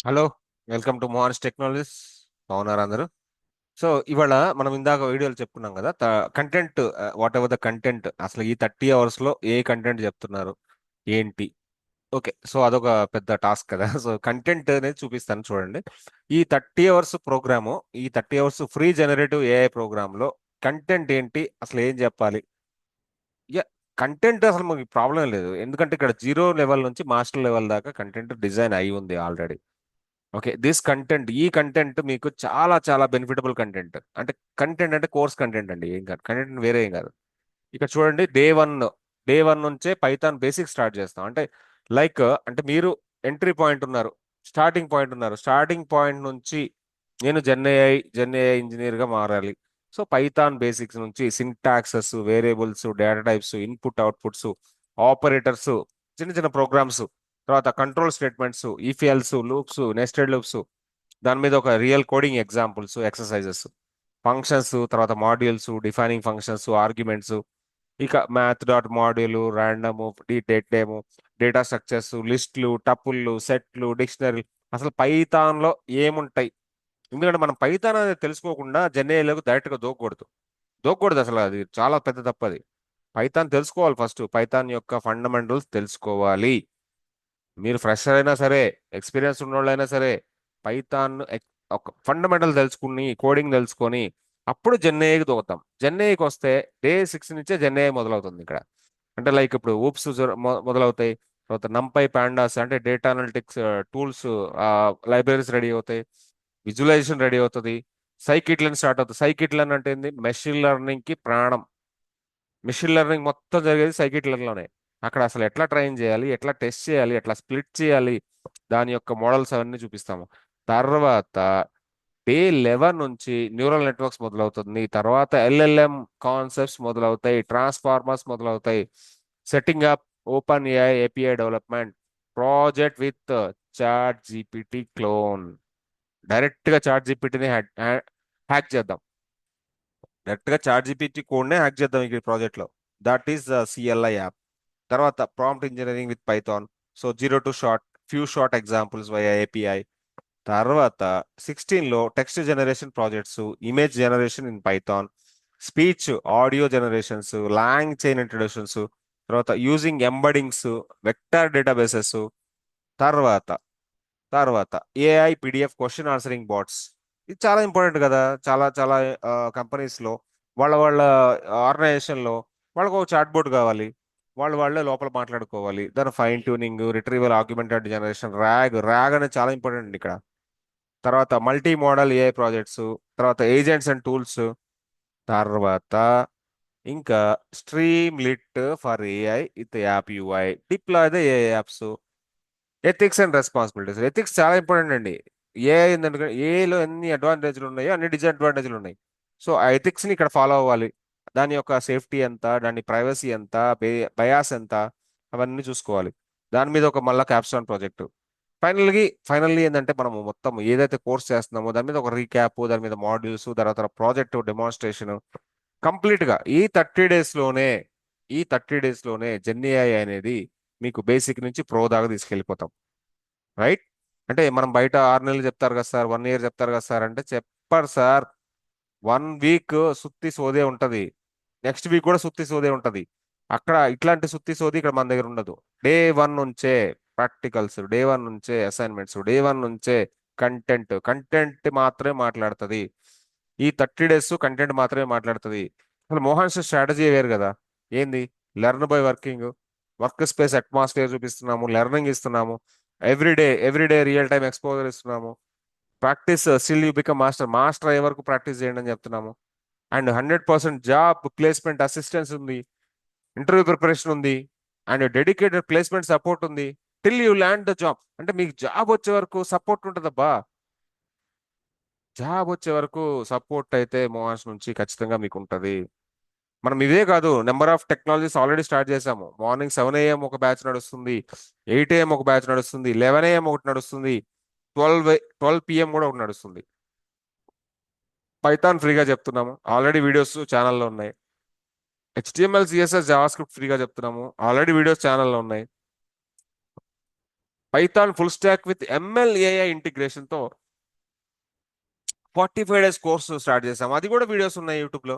Hello, welcome to Mohan's technologies. బాగున్నారు అందరూ? So ఇవాళ మనం ఇందాక వీడియోలు చెప్పుకున్నాం కదా, content, what ever the content, అసలు ఈ 30 అవర్స్ లో ఏ కంటెంట్ చెప్తున్నారు ఏంటి. ఓకే, సో అదొక పెద్ద టాస్క్ కదా. సో కంటెంట్ అనేది చూపిస్తాను చూడండి. ఈ 30 అవర్స్ ప్రోగ్రాము, ఈ 30 hours free generative AI programme లో కంటెంట్ ఏంటి, అసలు ఏం చెప్పాలి. యా, కంటెంట్ అసలు మనకి ప్రాబ్లం లేదు, ఎందుకంటే ఇక్కడ జీరో లెవెల్ నుంచి మాస్టర్ లెవెల్ దాకా కంటెంట్ డిజైన్ అయి ఉంది ఆల్రెడీ. ఓకే, దిస్ కంటెంట్, ఈ కంటెంట్ మీకు చాలా చాలా బెనిఫిటబుల్ కంటెంట్. అంటే కంటెంట్ అంటే కోర్స్ కంటెంట్ అండి, ఏం కాదు, కంటెంట్ వేరే ఏం కాదు. ఇక్కడ చూడండి, డే వన్ నుంచే పైథాన్ బేసిక్ స్టార్ట్ చేస్తాం. అంటే లైక్, అంటే మీరు ఎంట్రీ పాయింట్ ఉన్నారు, స్టార్టింగ్ పాయింట్ నుంచి నేను జెన్ ఏఐ ఇంజనీర్ గా మారాలి. సో పైథాన్ బేసిక్స్ నుంచి syntaxes, variables, data types, input outputs, operators, చిన్న చిన్న ప్రోగ్రామ్స్, తర్వాత control statements, if else, loops, nested loops, దాని మీద ఒక real coding examples, exercises, functions, తర్వాత మాడ్యూల్స్, డిఫైనింగ్ ఫంక్షన్స్, ఆర్గ్యుమెంట్స్, ఇక math dot module, random, datetime, data structures, లిస్టులు, టపుల్లు, సెట్లు, డిక్షనరీ. అసలు పైథాన్ లో ఏముంటాయి? ఎందుకంటే మనం పైథాన్ అనేది తెలుసుకోకుండా జెన్ఏలోకి డైరెక్ట్ గా దూకకూడదు అసలు, అది చాలా పెద్ద తప్పది. పైథాన్ తెలుసుకోవాలి, ఫస్ట్ పైథాన్ యొక్క ఫండమెంటల్స్ తెలుసుకోవాలి. మీరు ఫ్రెషర్ అయినా సరే, ఎక్స్పీరియన్స్ ఉన్నోళ్ళైనా సరే, పైథాన్ ఒక ఫండమెంటల్ తెలుసుకుని, కోడింగ్ తెలుసుకొని అప్పుడు జెన్ఏకి దూకుతాం. జెన్ఏకి వస్తే డే 6 నుంచే జెన్ఏ మొదలవుతుంది ఇక్కడ. అంటే లైక్ ఇప్పుడు ఊప్స్ మొదలవుతాయి. తర్వాత నంపై పాండాస్ అంటే data analytics tools, libraries ready అవుతాయి. విజువలైజేషన్ రెడీ అవుతుంది. సైకిట్లన్ స్టార్ట్ అవుతుంది. సైకిట్లన్ అంటే ఏంది? మెషిన్ లెర్నింగ్ కి ప్రాణం. మిషన్ లెర్నింగ్ మొత్తం జరిగేది సైకిట్ లోనే. అక్కడ అసలు ఎట్లా ట్రైన్ చేయాలి, ఎట్లా టెస్ట్ చేయాలి, ఎట్లా స్ప్లిట్ చేయాలి, దాని యొక్క మోడల్స్ అవన్నీ చూపిస్తాము. తర్వాత డే 11 నుంచి న్యూరల్ నెట్వర్క్స్ మొదలవుతుంది. తర్వాత ఎల్ఎల్ఎం కాన్సెప్ట్స్ మొదలవుతాయి, ట్రాన్స్ఫార్మర్స్ మొదలవుతాయి, setting up open AI API development, project with chat GPT clone. Direct గా చాట్ జీపీటీని హ్యాక్ చేద్దాం. డైరెక్ట్ గా చాట్ జీపీటీ కోడ్ నే హ్యాక్ చేద్దాం ఈ ప్రాజెక్ట్ లో. That is CLI app. తర్వాత prompt engineering with Python. So zero to shot, few shot examples via API. తర్వాత 16 లో text generation projects, image generation in Python, speech audio generations, long chain introductions, తర్వాత using embeddings, vector databases, తర్వాత తర్వాత AI PDF question answering bots. ఇది చాలా important కదా. చాలా చాలా కంపెనీస్ లో, వాళ్ళ ఆర్గనైజేషన్ లో వాళ్ళకు ఒక చాట్ బోర్డ్ కావాలి. వాళ్ళే లోపల మాట్లాడుకోవాలి. దాని fine tuning, retrieval, augmented generation, RAG అనేది చాలా ఇంపార్టెంట్ ఇక్కడ. తర్వాత మల్టీ మోడల్ ఏఐ ప్రాజెక్ట్స్, తర్వాత ఏజెంట్స్ అండ్ టూల్స్, తర్వాత ఇంకా Streamlit for AI with app UI, deploy the AI apps, ethics and responsibilities. Ethics చాలా ఇంపార్టెంట్ అండి. ఏఐ ఏంటంటే ఏఐలో ఎన్ని అడ్వాంటేజ్లు ఉన్నాయో అన్ని డిసడ్వాంటేజ్లు ఉన్నాయి. సో ఆ ఎథిక్స్ ని ఇక్కడ ఫాలో అవ్వాలి. దాని యొక్క సేఫ్టీ ఎంత, దాని ప్రైవసీ ఎంత, బయాస్ ఎంత, అవన్నీ చూసుకోవాలి. దాని మీద ఒక మళ్ళా క్యాప్స్టోన్ ప్రాజెక్ట్. ఫైనల్లీ ఏంటంటే మనము మొత్తం ఏదైతే కోర్స్ చేస్తున్నామో దాని మీద ఒక రీక్యాప్, దాని మీద మాడ్యూల్స్, తర్వాత ప్రాజెక్ట్ డెమాన్స్ట్రేషన్, కంప్లీట్ గా ఈ 30 డేస్ లోనే జెన్ఏఐ అనేది మీకు బేసిక్ నుంచి ప్రో దాకా తీసుకెళ్ళిపోతాం. రైట్? అంటే మనం బయట 6 నెలలు చెప్తారు కదా సార్, 1 ఇయర్ చెప్తారు కదా సార్ అంటే, చెప్పారు సార్. 1 వీక్ సుత్తి సోదే ఉంటది, నెక్స్ట్ వీక్ కూడా సుత్తి సోదే ఉంటది. అక్కడ ఇట్లాంటి సుత్తి సోది ఇక్కడ మన దగ్గర ఉండదు. డే 1 నుంచే ప్రాక్టికల్స్, డే 1 నుంచే అసైన్మెంట్స్, డే 1 నుంచే కంటెంట్ మాత్రమే మాట్లాడుతుంది. ఈ 30 డేస్ కంటెంట్ మాత్రమే మాట్లాడుతుంది. అసలు మోహన్ స్ట్రాటజీ వేరు కదా. ఏంది? Learn by working, work space atmosphere చూపిస్తున్నాము, లెర్నింగ్ ఇస్తున్నాము, ఎవ్రీడే రియల్ టైం ఎక్స్పోజర్ ఇస్తున్నాము, practice still you become master అయ్యే వరకు ప్రాక్టీస్ చేయండి అని చెప్తున్నాము. అండ్ 100% జాబ్ ప్లేస్మెంట్ అసిస్టెన్స్ ఉంది, ఇంటర్వ్యూ ప్రిపరేషన్ ఉంది, అండ్ డెడికేటెడ్ ప్లేస్మెంట్ సపోర్ట్ ఉంది. Till you land the job, అంటే మీకు జాబ్ వచ్చే వరకు సపోర్ట్ ఉంటుందబ్బా. జాబ్ వచ్చే వరకు సపోర్ట్ అయితే మోహాన్స్ నుంచి ఖచ్చితంగా మీకు ఉంటుంది. మనం ఇదే కాదు, number of technologies already start చేసాము. మార్నింగ్ 7 AM ఒక బ్యాచ్ నడుస్తుంది, 8 AM ఒక బ్యాచ్ నడుస్తుంది, 11 AM ఒకటి నడుస్తుంది, 12 PM కూడా ఒకటి నడుస్తుంది. పైథాన్ ఫ్రీగా చెప్తున్నాము, ఆల్రెడీ వీడియోస్ ఛానల్లో ఉన్నాయి. HTML CSS జావా స్క్రిప్ట్ ఫ్రీగా చెప్తున్నాము, ఆల్రెడీ వీడియోస్ ఛానల్లో ఉన్నాయి. Python full stock with ML AI ఇంటిగ్రేషన్తో 45 days course start చేసాం. అది కూడా వీడియోస్ ఉన్నాయి యూట్యూబ్లో.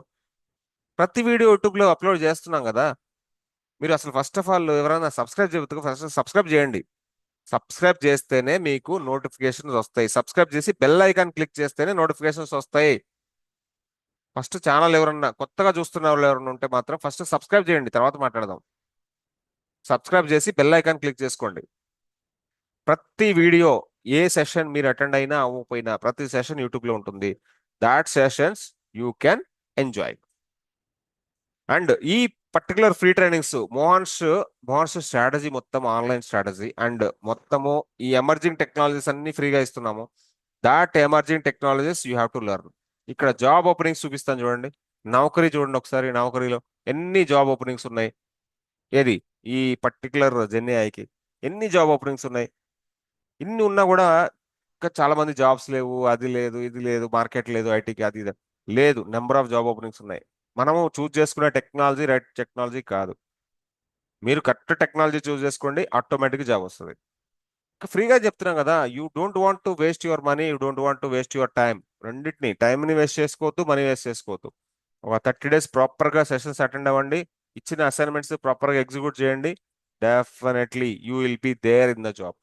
ప్రతి వీడియో యూట్యూబ్లో అప్లోడ్ చేస్తున్నాం కదా. మీరు అసలు ఫస్ట్ ఆఫ్ ఆల్ ఎవరైనా సబ్స్క్రైబ్ చెబుతూ ఫస్ట్ సబ్స్క్రైబ్ చేయండి. సబ్స్క్రైబ్ చేస్తేనే మీకు నోటిఫికేషన్స్ వస్తాయి. సబ్స్క్రైబ్ చేసి బెల్ ఐకాన్ క్లిక్ చేస్తేనే నోటిఫికేషన్స్ వస్తాయి. ఫస్ట్ ఛానల్ ఎవరన్నా కొత్తగా చూస్తున్న వాళ్ళు ఎవరన్నా ఉంటే మాత్రం ఫస్ట్ సబ్స్క్రైబ్ చేయండి, తర్వాత మాట్లాడదాం. సబ్స్క్రైబ్ చేసి బెల్ ఐకాన్ క్లిక్ చేసుకోండి. ప్రతి వీడియో, ఏ సెషన్ మీరు అటెండ్ అయినా అవ్వకపోయినా ప్రతి సెషన్ యూట్యూబ్లో ఉంటుంది. That sessions you can enjoy. And ఈ particular free trainings Mohan's strategy మొత్తం ఆన్లైన్ స్ట్రాటజీ, అండ్ మొత్తము ఈ ఎమర్జింగ్ టెక్నాలజీస్ అన్ని ఫ్రీగా ఇస్తున్నాము. That emerging technologies you have to learn. ఇక్కడ జాబ్ ఓపెనింగ్స్ చూపిస్తాను చూడండి. నౌకరీ చూడండి ఒకసారి. నౌకరీలో ఎన్ని జాబ్ ఓపెనింగ్స్ ఉన్నాయి. ఏది ఈ పర్టికులర్ జెన్ఏఐకి ఎన్ని జాబ్ ఓపెనింగ్స్ ఉన్నాయి. ఇన్ని ఉన్నా కూడా ఇంకా చాలా మంది జాబ్స్ లేవు, అది లేదు, ఇది లేదు, మార్కెట్ లేదు, ఐటీకి అది ఇది లేదు. నెంబర్ ఆఫ్ జాబ్ ఓపెనింగ్స్ ఉన్నాయి. మనము చూస్ చేసుకునే టెక్నాలజీ రైట్ టెక్నాలజీ కాదు. మీరు కరెక్ట్ టెక్నాలజీ చూస్ చేసుకోండి, ఆటోమేటిక్ జాబ్ వస్తుంది. ఫ్రీగా చెప్తున్నాం కదా. You don't want to waste your money, you don't want to waste your time. రెండింటిని, టైంని వేస్ట్ చేసుకోవద్దు, మనీ వేస్ట్ చేసుకోవద్దు. ఒక 30 days ప్రాపర్గా సెషన్స్ అటెండ్ అవ్వండి. ఇచ్చిన అసైన్మెంట్స్ ప్రాపర్గా ఎగ్జిక్యూట్ చేయండి. Definitely you will be there in the job.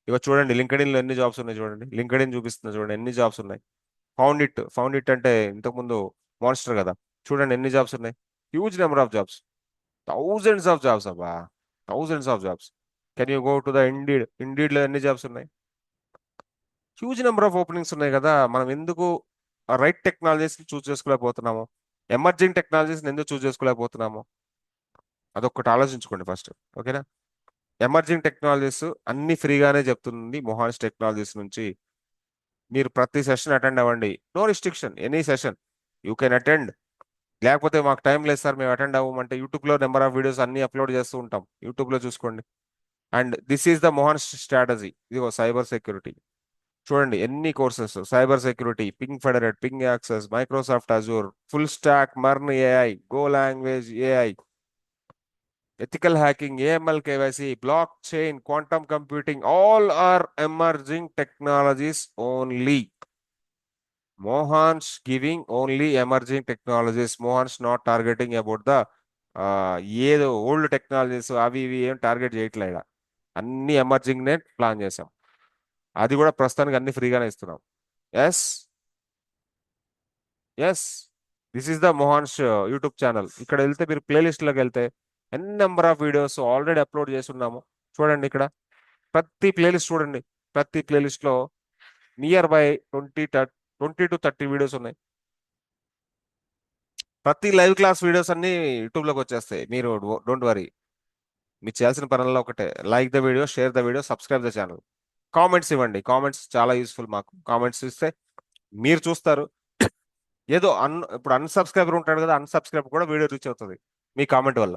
ఇక చూడండి లింక్డ్ఇన్లో ఎన్ని జాబ్స్ ఉన్నాయి చూడండి. లింక్డ్ఇన్ చూపిస్తుంది చూడండి ఎన్ని జాబ్స్ ఉన్నాయి. ఫౌండ్ ఇట్ అంటే ఇంతకుముందు మాన్స్టర్ కదా. చూడండి ఎన్ని జాబ్స్ ఉన్నాయి. Huge number of jobs. Thousands of jobs అబ్బా. Thousands of jobs. Can you go to the ఇండీడ్లో ఎన్ని జాబ్స్ ఉన్నాయి. హ్యూజ్ నెంబర్ ఆఫ్ ఓపెనింగ్స్ ఉన్నాయి కదా. మనం ఎందుకు రైట్ టెక్నాలజీస్ చూస్ చేసుకోలేకపోతున్నాము, ఎమర్జింగ్ టెక్నాలజీస్ ఎందుకు చూస్ చేసుకోలేకపోతున్నాము, అదొక్కటి ఆలోచించుకోండి ఫస్ట్. ఓకేనా. ఎమర్జింగ్ టెక్నాలజీస్ అన్ని ఫ్రీగానే చెప్తుంది మొహాన్స్ టెక్నాలజీస్ నుంచి. మీరు ప్రతి సెషన్ అటెండ్ అవ్వండి. No restriction, any session you can attend. లేకపోతే మాకు టైం లేదు సార్ మేము అటెండ్ అవ్వమంటే యూట్యూబ్లో నెంబర్ ఆఫ్ వీడియోస్ అన్ని అప్లోడ్ చేస్తూ ఉంటాం. యూట్యూబ్లో చూసుకోండి. And this is the Mohan strategy. ఇదిగో సైబర్ సెక్యూరిటీ చూడండి ఎన్ని courses. Cyber security, ping federate, ping access, Microsoft Azure, full stack, MERN AI, go language AI, ethical hacking, AML KYC, blockchain, quantum computing, all are emerging technologies only. Mohan's giving only emerging technologies. Mohan's not targeting about the ఏదో old technologies అవి ఇవి ఏం target చేయట్లే ఈడ. అన్ని emerging నే plan చేసాం. అది కూడా ప్రస్తుతానికి అన్ని ఫ్రీగానే ఇస్తున్నాం. Yes, yes, this is the Mohan's YouTube channel. ఇక్కడ వెళ్తే మీరు ప్లేలిస్ట్లోకి వెళ్తే n number of videos already upload చేసి ఉన్నాము. చూడండి ఇక్కడ ప్రతి ప్లేలిస్ట్ చూడండి. ప్రతి ప్లేలిస్ట్లో నియర్ బై 20 to 30 వీడియోస్ ఉన్నాయి. ప్రతి లైవ్ క్లాస్ వీడియోస్ అన్ని యూట్యూబ్లోకి వచ్చేస్తాయి. మీరు డోంట్ వరీ. మీరు చేయాల్సిన పనుల్లో ఒకటే, like the video, share the video, subscribe the channel. Comments ఇవ్వండి. కామెంట్స్ చాలా యూస్ఫుల్ మాకు. కామెంట్స్ ఇస్తే మీరు చూస్తారు. ఏదో ఇప్పుడు అన్సబ్స్క్రైబర్ ఉంటాడు కదా, అన్సబ్స్క్రైబ్ కూడా వీడియో రీచ్ అవుతుంది మీ కామెంట్ వల్ల.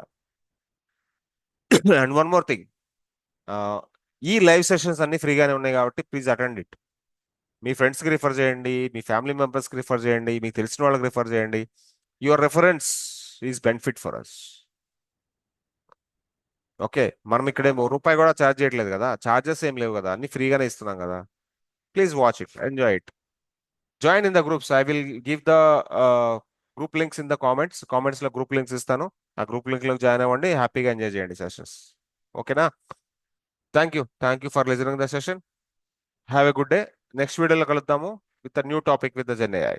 అండ్ వన్ మోర్ థింగ్, ఈ లైవ్ సెషన్స్ అన్ని ఫ్రీగానే ఉన్నాయి కాబట్టి ప్లీజ్ అటెండ్ ఇట్. మీ ఫ్రెండ్స్కి రిఫర్ చేయండి, మీ ఫ్యామిలీ మెంబర్స్కి రిఫర్ చేయండి, మీకు తెలిసిన వాళ్ళకి రిఫర్ చేయండి. Your reference is benefit for us. Okay. మనం ఇక్కడేమో రూపాయి కూడా ఛార్జ్ చేయట్లేదు కదా, ఛార్జెస్ ఏం లేవు కదా, అన్ని ఫ్రీగానే ఇస్తున్నాం కదా. Please watch it, enjoy it. Join in the groups. I will give the group links in the comments. కామెంట్స్లో గ్రూప్ లింక్స్ ఇస్తాను. ఆ గ్రూప్ లింక్లో జాయిన్ అవ్వండి, హ్యాపీగా ఎంజాయ్ చేయండి సెషన్స్. ఓకేనా. Thank you for listening the session. Have a good day. Next వీడియోలో కలుద్దాము with new topic with the Gen AI.